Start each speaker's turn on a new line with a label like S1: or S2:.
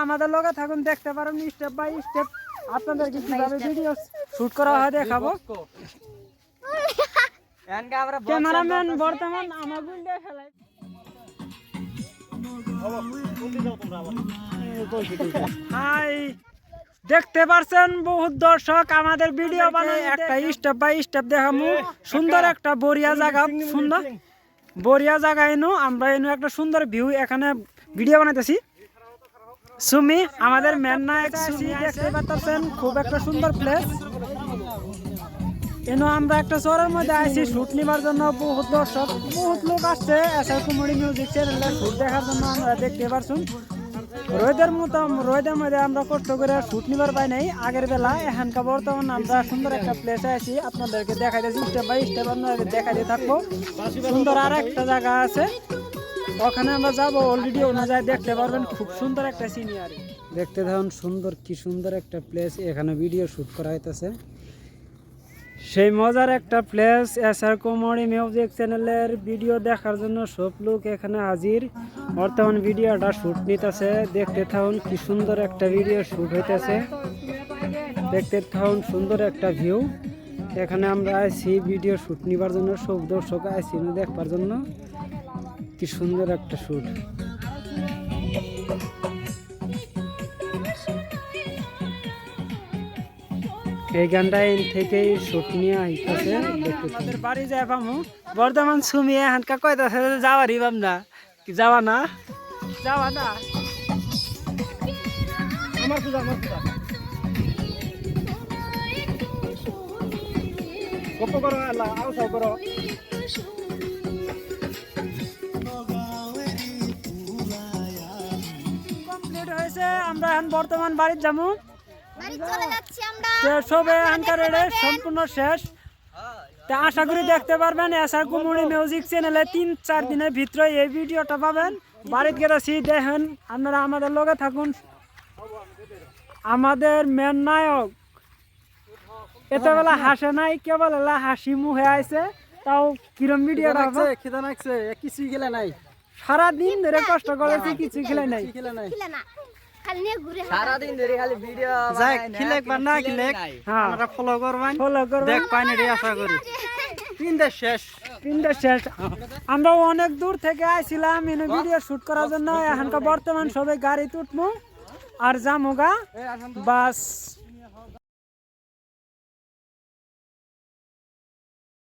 S1: আমাদের লগে থাকুন, দেখতে পারেন স্টেপ বাই স্টেপ আপনাদেরকে কিভাবে ভিডিও শুট করা হয় দেখাবো। ক্যামেরাম্যান বর্তমান আমার বুঝতে ফেলাই। হাই, দেখতে পারছেন বহুত দর্শক আমাদের ভিডিও বানাই একটা স্টেপ বাই স্টেপ দেখামু। সুন্দর একটা বড়িয়া জায়গা, সুন্দর বড়িয়া জায়গা এনো আমরা এনো একটা সুন্দর ভিউ এখানে ভিডিও বানাইতেছি। সুমি আমাদের মেন নায়ক সুমি, দেখতে পাচ্ছেন খুব একটা সুন্দর প্লেস। এনো আমরা একটা শহরের মধ্যে আইছি শুট নিবার জন্য। বহুত দর্শক বহুত লোক আসছে এসআর কমেডি মিউজিক চ্যানেলে শুট দেখার জন্য। আমরা দেখতে পারছুন রোদের মধ্যে আমরা কষ্ট করে শুট নিবার পাই নাই আগের বেলা। এখানকার বর্তমান আমরা সুন্দর একটা প্লেসে আছি, আপনাদেরকে দেখাইতেছি স্টেপ বাই স্টেপ আপনাদের দেখাইতে থাকবো। সুন্দর আর একটা জায়গা আছে, ওখানে আমরা যাবো। অলরেডি অনুযায়ী দেখতে পারবেন খুব সুন্দর একটা সিনারি। দেখতে থাকুন সুন্দর, কি সুন্দর একটা প্লেস। এখানে ভিডিও শুট করা হইতেছে, সেই মজার একটা প্লেস। এসআর কমেডি মিউজিক চ্যানেলের ভিডিও দেখার জন্য সব লোক এখানে হাজির। বর্তমান ভিডিওটা শুট নিতেছে, দেখতে থাকুন কি সুন্দর একটা ভিডিও শুট হইতেছে। দেখতে থাকুন সুন্দর একটা ভিউ। এখানে আমরা আইছি ভিডিও শুট নিবার জন্য, সব দর্শক আইছি দেখবার জন্য। কি সুন্দর একটা শুট। এই গানটা থেকেই শুট নিয়ে আইতেছে। আমাদের বাড়ি যাই পামু। বর্তমান সুমি এখানকা কয়তাছে যাওয়ারই ভাবনা, কি যাওয়া না যাওয়া না আমার পূজা গপ্প করো আল্লাহ আও সব করো। কমপ্লিট হয়েছে, আমরা এখন বর্তমান বাড়ির যাবো। সবে সম্পূর্ণ শেষ। আশা করি দেখতে পারবেন এসআর কমেডি মিউজিক চ্যানেলে 3-4 দিনের ভিতরে এই ভিডিওটা পাবেন। বাড়িতে গেছি দেখেন আপনারা, আমাদের লগে থাকুন। আমাদের মেন নায়ক এতবেলা হাসে নাই, কেবল হাসি মুখে আইছে। তাও কিরম ভিডিও কিছুই গেলে নাই, সারাদিন ধরে কষ্ট করেছি, কিছু খেলে নাই। সারাদিন ধরে খালি ভিডিও যাই খিলেক বা না খিলেক আপনারা ফলো করবেন দেখ পাইনি রে। আশা করি তিনটা শেষ। আমরা অনেক দূর থেকে আইছিলাম এনে ভিডিও শুট করার জন্য। এখানকার বর্তমান সবাই গাড়ি তুটমু আর জামুগা বাস।